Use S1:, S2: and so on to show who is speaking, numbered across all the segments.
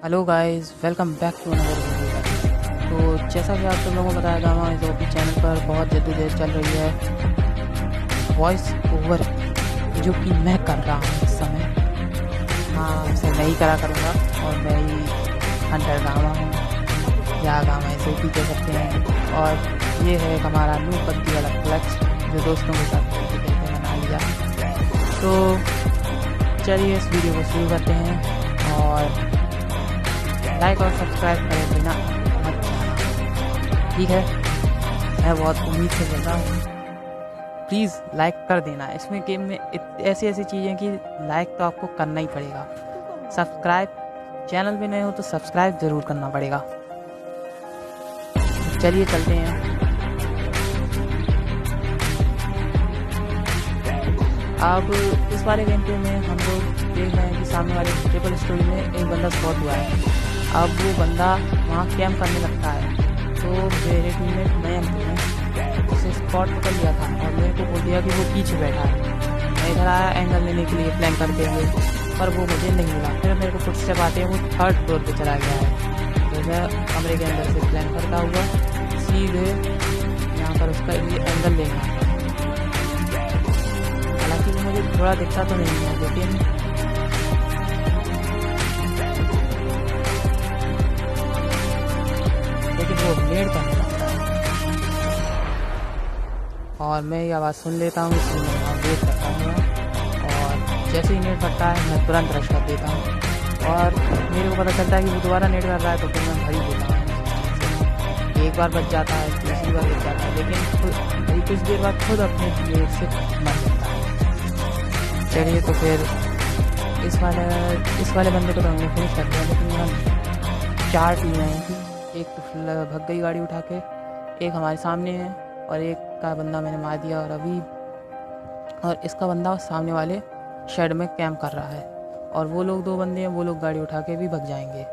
S1: Hello guys, welcome back to another video. तो जैसा कि आप सब लोगों को बताया था, हमारे यूट्यूब चैनल पर बहुत जद्दोजहद चल रही है वॉइस ओवर, जो कि मैं कर रहा हूँ इस समय। हाँ, उसे मैं ही करा करूँगा और मैं ही हंटर गामा हूँ या गामा ऐसे भी कह सकते हैं। और ये है हमारा न्यू पत्ती वाला क्लच जो दोस्तों के साथ खेलते बना लिया। तो चलिए इस वीडियो को शुरू करते हैं और लाइक और सब्सक्राइब करे बिना मत जाना, ठीक है? मैं बहुत उम्मीद से बोल रहा हूँ, प्लीज़ लाइक कर देना। इसमें गेम में ऐसी ऐसी चीज़ें कि लाइक तो आपको करना ही पड़ेगा। सब्सक्राइब, चैनल पे नए हो तो सब्सक्राइब ज़रूर करना पड़ेगा। चलिए चलते हैं। अब इस वाले गेम प्ले में हम लोग देख रहे हैं कि सामने वाले ट्रिपल स्टोरी में एक बंदा स्पॉट हुआ है। अब वो बंदा वहाँ कैम्प करने लगता है, तो मेरे टीममेट मयंक ने उसे स्पॉट पकड़ लिया था और मेरे को बोल दिया कि वो पीछे बैठा है। मैं इधर आया एंगल लेने के लिए प्लान करते हुए, पर वो मुझे नहीं मिला। फिर मेरे को कुछ स्टेप आते हैं, वो 3rd फ्लोर पे चला गया है। तो मैं कमरे के अंदर से प्लान करता हुआ सीधे यहाँ पर उसका एंगल लेना है। हालांकि वो मुझे थोड़ा दिखता तो नहीं है, लेकिन वो नेड करने लगता है और मैं ये आवाज़ सुन लेता हूँ, इसलिए मैं वहाँ वेट करता हूँ। और जैसे ही नेट फटता है मैं तुरंत रश कर देता हूँ और मेरे को पता चलता है कि वो दोबारा नेट कर रहा है, तो फिर मैं भरी देता हूँ। एक बार बच जाता है, दूसरी बार बच जाता है, लेकिन भाई कुछ देर बाद खुद अपने नेट से मर जाता है। चलिए तो फिर इस वाले बंदे को तो हमने फिनिश कर दिया, लेकिन यहाँ 4 टीमें आई थी। एक तो भग गई गाड़ी उठा के, एक हमारे सामने है और एक का बंदा मैंने मार दिया और इसका बंदा सामने वाले शेड में कैंप कर रहा है। और वो लोग 2 बंदे हैं, वो लोग गाड़ी उठा के भी भग जाएंगे।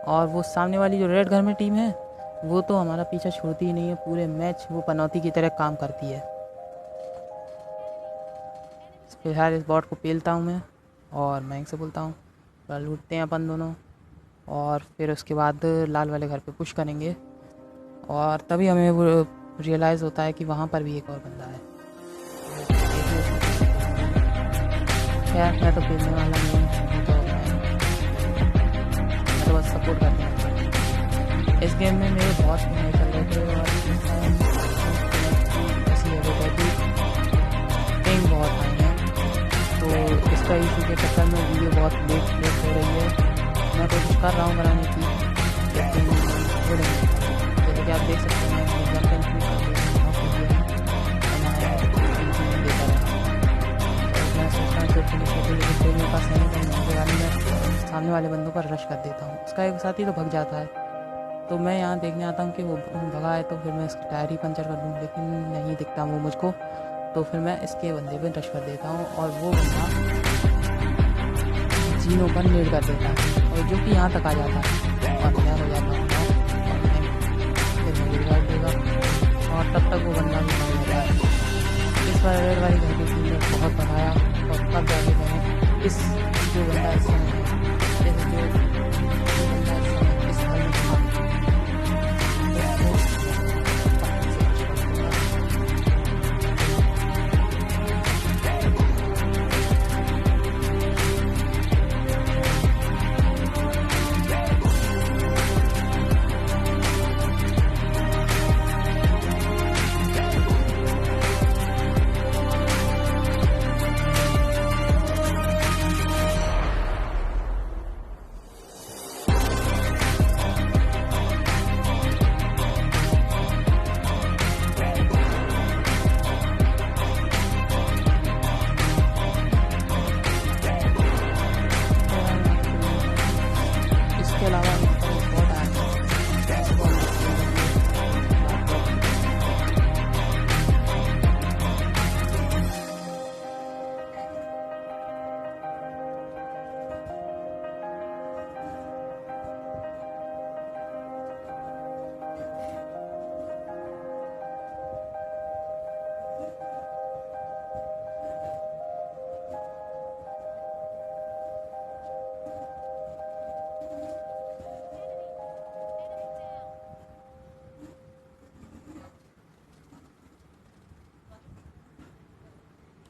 S1: और वो सामने वाली जो रेड घर में टीम है, वो तो हमारा पीछा छोड़ती ही नहीं है। पूरे मैच वो पनौती की तरह काम करती है। फिलहाल इस बॉट को पेलता हूँ मैं और मयंक से बोलता हूँ लूटते हैं अपन दोनों, और फिर उसके बाद लाल वाले घर पे पुश करेंगे। और तभी हमें वो रियलाइज़ होता है कि वहाँ पर भी एक और बंदा है। खैर मैं तो खेलने वाला नहीं हूँ, तो मैं तो बस सपोर्ट करने वाला हूँ। इस गेम में मेरे बहुत मजे चल रहे थे और ऐसी जगह है कि पिंग बहुत हाई है, तो इसका इशू के चक्कर में वीडियो बहुत लेट हो रही है। मैं कोशिश कर रहा हूँ बनाने की, लेकिन हो नहीं है। जैसे कि आप देख सकते हैं, मैं सोचता हूँ मेरे पास नहीं, सामने वाले बंदों पर रश कर देता हूँ। उसका एक साथी तो भग जाता है, तो मैं यहाँ देखने आता हूँ कि वो भगा है, तो फिर मैं इसका टायर ही पंचर कर दूँ, लेकिन नहीं दिखता वो मुझको। तो फिर मैं इसके बंदे पे रश कर देता हूँ और वो बंदा जीनों पर नेड कर देता है, और जो कि यहाँ तक आ जाता है और मैं हो जाता हूँ और फिर मुझे रिवाइव देगा और तब तक वो बंदा भी मर जाता है। इस बार रेड वाली घर की टीम ने बहुत बनाया और तब जाके मैंने इस जो बंदा इस समय इस घर में था,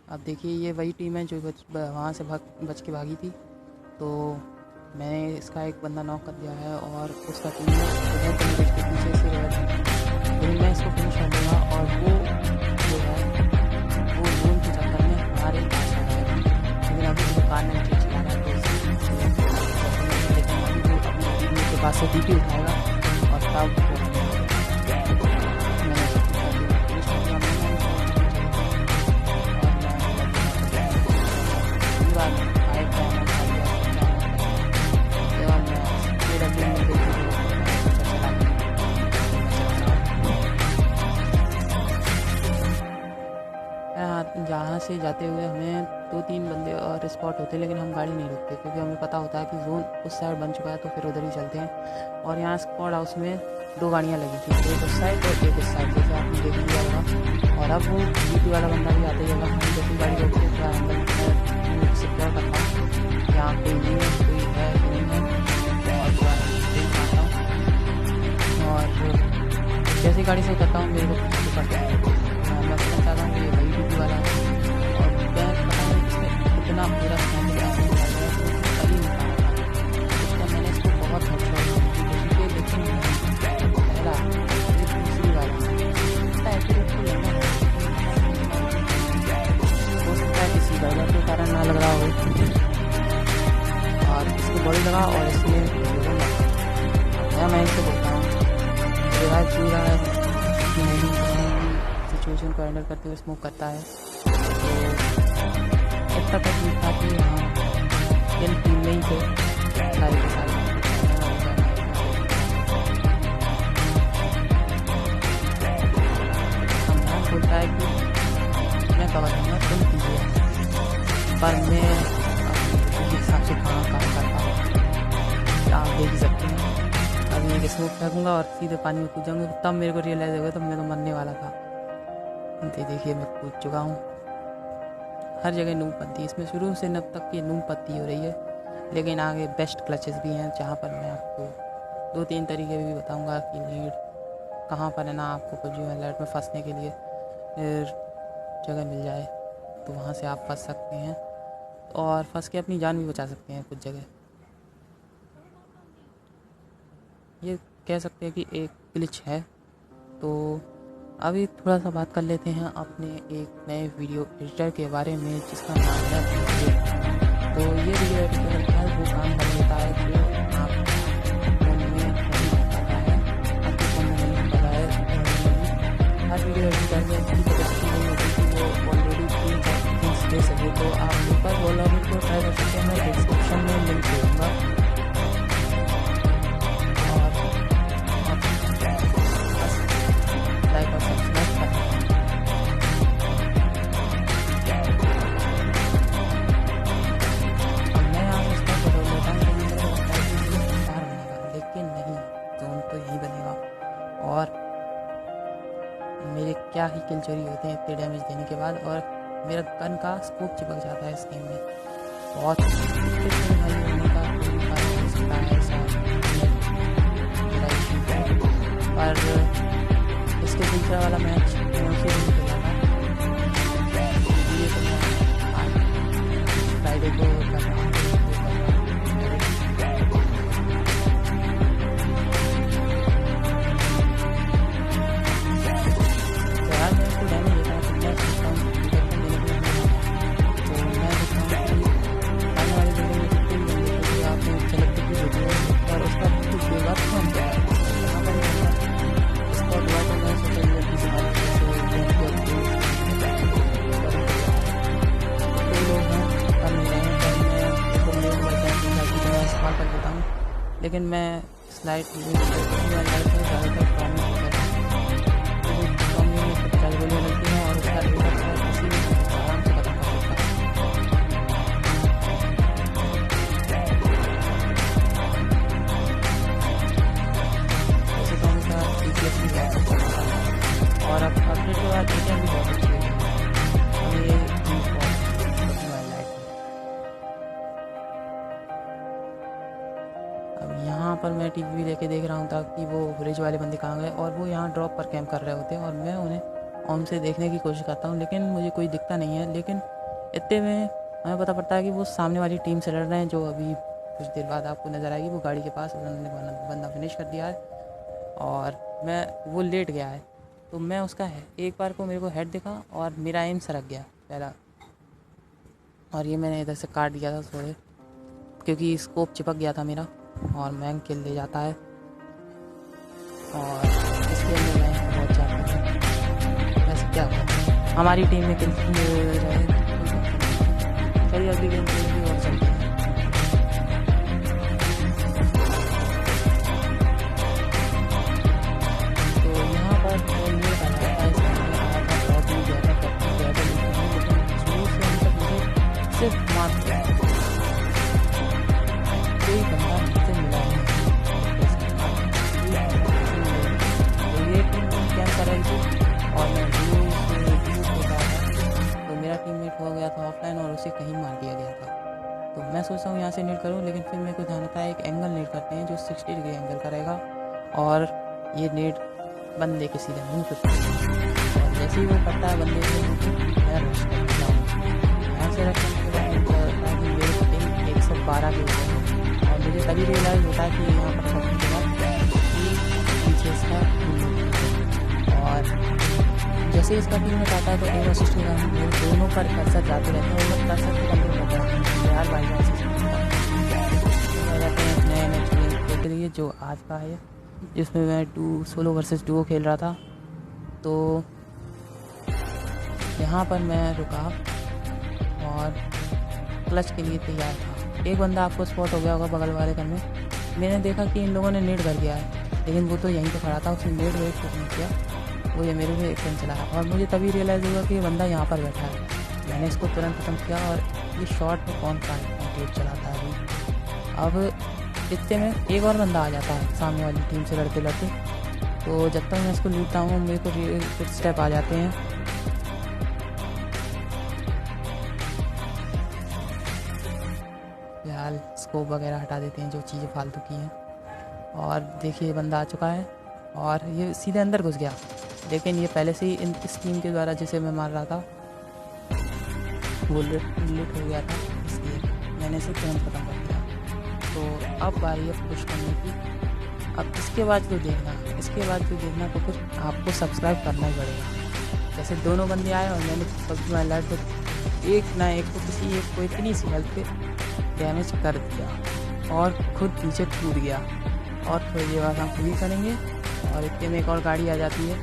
S1: अब देखिए ये वही टीम है जो वहाँ से बच के भागी थी। तो मैंने इसका एक बंदा नॉक कर दिया है और उसका टीम में उधर के पीछे से लेकिन मैं इसको फिनिश कर दूँगा और वो जो है वो जोन के चक्कर में हमारे पास आ जाएगा। लेकिन अभी वो कार में चला रहा है लेकिन अभी वो अपने टीम के पास से टीपी उठाएगा और तब जहाँ से जाते हुए हमें 2-3 बंदे और स्पॉट होते हैं, लेकिन हम गाड़ी नहीं रोकते क्योंकि हमें पता होता है कि जोन उस साइड बन चुका है, तो फिर उधर ही चलते हैं। और यहाँ स्क्वाड हाउस में 2 गाड़ियाँ लगी थी, एक उस साइड और एक इस साइड, जैसे आपने देख लिया होगा। और अब वो जीपी वाला बंदा भी आते जाएगा। हम जैसी गाड़ी रोकते हैं थोड़ा अंदर सिक्योर करता हूँ यहाँ पे नहीं है, कोई है नहीं है, और जैसी गाड़ी से उतरता हूँ मेरे को पीछे करता है। मैं बताना चाहता हूँ ये वही जीपी वाला है और मैं पता नहीं इसमें इतना मेरा फैमिली आने वाला है तो कभी नहीं पाया था। उसका मैंने इसको बहुत अच्छा देखिए, लेकिन पहला ये दूसरी वाला हो सकता है किसी गड़बड़ के कारण ना लग रहा हो और इसको बॉडी लगा और इसमें मैं इससे बोलता हूँ रिवाइव पूरा सिचुएशन को हैंडल करते हुए स्मोक करता है। तो एक तक ठीक था कि हाँ इन टीम में ही थे सारे के सारे। हम बोलता है कि मैं कवर दूँगा तुम कीजिए, पर मैं अपने हिसाब से कहाँ काम करता हूँ आप देख ही सकते हैं। अब मैं स्मोक फेंकूँगा और सीधे पानी में कूद जाऊँगा, तब मेरे को रियलाइज़ होगा तब मैं तो मरने वाला था। देखिए मैं कूद चुका हूँ। हर जगह नूम पत्ती, इसमें शुरू से नब तक की नूम पत्ती हो रही है, लेकिन आगे बेस्ट क्लचेस भी हैं जहाँ पर मैं आपको 2-3 तरीके भी बताऊँगा कि लीड कहाँ पर है ना आपको PUBG Mobile में फंसने के लिए जगह मिल जाए तो वहाँ से आप फंस सकते हैं और फंस के अपनी जान भी बचा सकते हैं कुछ जगह। ये कह सकते हैं कि एक ग्लिच है। तो अभी थोड़ा सा बात कर लेते हैं अपने एक नए वीडियो एडिटर के बारे में जिसका नाम है वीडियो। तो ये वीडियो एडिटर है वो काम कर लेता है जो आप फोन में नहीं पता है, आपके फोन में नहीं पता है। हर वीडियो एडिटर में इतनी कैपेसिटी नहीं होती कि वो ऑलरेडी थिंग्स दे सके। तो आप ऊपर वो लॉग को ट्राई कर सकते हैं, मैं डिस्क्रिप्शन में लिंक दूँगा। और मेरे क्या ही किल चोरी होते हैं इतने डैमेज देने के बाद, और मेरा गन का स्कोप चिपक जाता है इस गेम में। बहुत होने का कोई कारण हो सकता है ऐसा मेरा इशू है, पर इसके दूसरा वाला मैच मुझे नहीं खेला था, इसलिए तो मैं फ्राइडे को कर रहा हूँ। लेकिन मैं स्लाइड ज़्यादातर प्रॉमिस गोलियाँ लगती हैं और उसका किसी भी आराम से खत्म कर सकता है। वैसे तो उनका DPS भी बहुत अच्छा है और अब अपडेट के बाद चीज़ें भी बहुत अच्छी है। यहाँ पर मैं टीवी लेके देख रहा हूँ ताकि वो ब्रिज वाले बंदे कहाँ गए, और वो यहाँ ड्रॉप पर कैंप कर रहे होते हैं और मैं उन्हें ऑन से देखने की कोशिश करता हूँ, लेकिन मुझे कोई दिखता नहीं है। लेकिन इतने में हमें पता पड़ता है कि वो सामने वाली टीम से लड़ रहे हैं, जो अभी कुछ देर बाद आपको नज़र आएगी। वो गाड़ी के पास उन्होंने बंदा फिनिश कर दिया है और वो लेट गया है। तो मैं उसका एक बार को मेरे को हेड दिखा और मेरा एम सरक गया पहला, और ये मैंने इधर से काट दिया था थोड़े, क्योंकि स्कोप चिपक गया था मेरा, और मैंग किल ले जाता है। और इसके लिए मैं बहुत चाहता हूँ, वैसे क्या होता है हमारी टीम में किल रहे। चलिए अगली गेम खेलेंगे और चलते हैं। तो यहाँ पर सिर्फ मात्र कोई बंदा मुझसे मिला नहीं। तो ये टीम कैंप कर रही थी और मैं तो मेरा टीममेट हो गया था ऑफलाइन और उसे कहीं मार दिया गया था। तो मैं सोचता हूँ यहाँ से नीड करूँ, लेकिन फिर मेरे को ध्यान आता है एक एंगल नीड करते हैं जो 60 डिग्री एंगल का रहेगा, और ये नीड बंदे के सीधे मुँह पे, और जैसे ही वो करता है बंदे से मैं रश करता हूँ। यहाँ से रश करने के बाद मेरे पिंग 112 के ऊपर है, और मुझे तभी रियलाइज़ होता है कि यहाँ पर सबसे के बाद पीछे इसका, और जैसे ही इसका टीम में आता है तो एक असिस्ट के कारण मेरे दोनों पर कर्सर जाते रहते हैं, और कर्सर के कंट्रोल होता है यार भाई रहते हैं नए मैच के लिए जो आज का है, जिसमें मैं सोलो वर्सेस डुओ खेल रहा था। तो यहाँ पर मैं रुका और क्लच के लिए तैयार था। एक बंदा आपको स्पॉट हो गया होगा बगल वाले घर में। मैंने देखा कि इन लोगों ने नेट कर दिया है, लेकिन वो तो यहीं पे खड़ा था, उसने नेट वेट कुछ नहीं किया, वो ये मेरे पे एकदम चलाया, और मुझे तभी रियलाइज़ हुआ कि ये बंदा यहाँ पर बैठा है। मैंने इसको तुरंत खत्म किया, और ये शॉट में कौन टेप चलाता है अभी। अब इतने में एक और बंदा आ जाता है सामने वाली टीम से लड़ते लड़ते। तो जब तक मैं इसको लूटता हूँ मेरे को कुछ स्टेप आ जाते हैं। फिलहाल स्कोप वगैरह हटा देते हैं जो चीज़ें फालतू की हैं, और देखिए बंदा आ चुका है और ये सीधे अंदर घुस गया, लेकिन ये पहले से ही इस टीम के द्वारा जिसे मैं मार रहा था वो लूट हो गया था, इसलिए मैंने इसे तुरंत खत्म कर दिया। तो अब बारी है पुश करने की। अब इसके बाद जो देखना तो कुछ आपको सब्सक्राइब करना ही पड़ेगा। जैसे दोनों बंदे आए और मैंने पबजी वाला तो एक ना एक को किसी एक को इतनी सी हेल्थ पे डैमेज कर दिया और खुद पीछे टूट गया। और फिर ये बात हम खुद ही करेंगे, और इतने में एक और गाड़ी आ जाती है,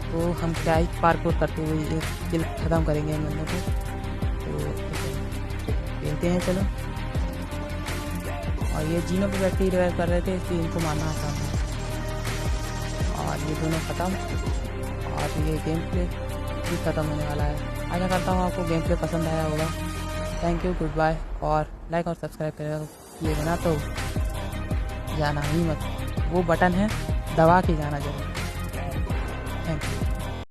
S1: तो हम क्या ही पार्कोर करते हुए ये किल ख़त्म करेंगे इन बंदों को। तो खेलते हैं चलो। और ये जीनों पे बैठ के रिवाइव कर रहे थे, इसलिए इनको मारना आसान है। और ये दोनों ख़त्म, और ये गेम प्ले भी ख़त्म होने वाला है। आशा करता हूँ आपको गेम प्ले पसंद आया होगा। थैंक यू, गुड बाय, और लाइक और सब्सक्राइब किए बिना तो जाना ही मत, वो बटन है दबा के जाना जरूर। Thank you.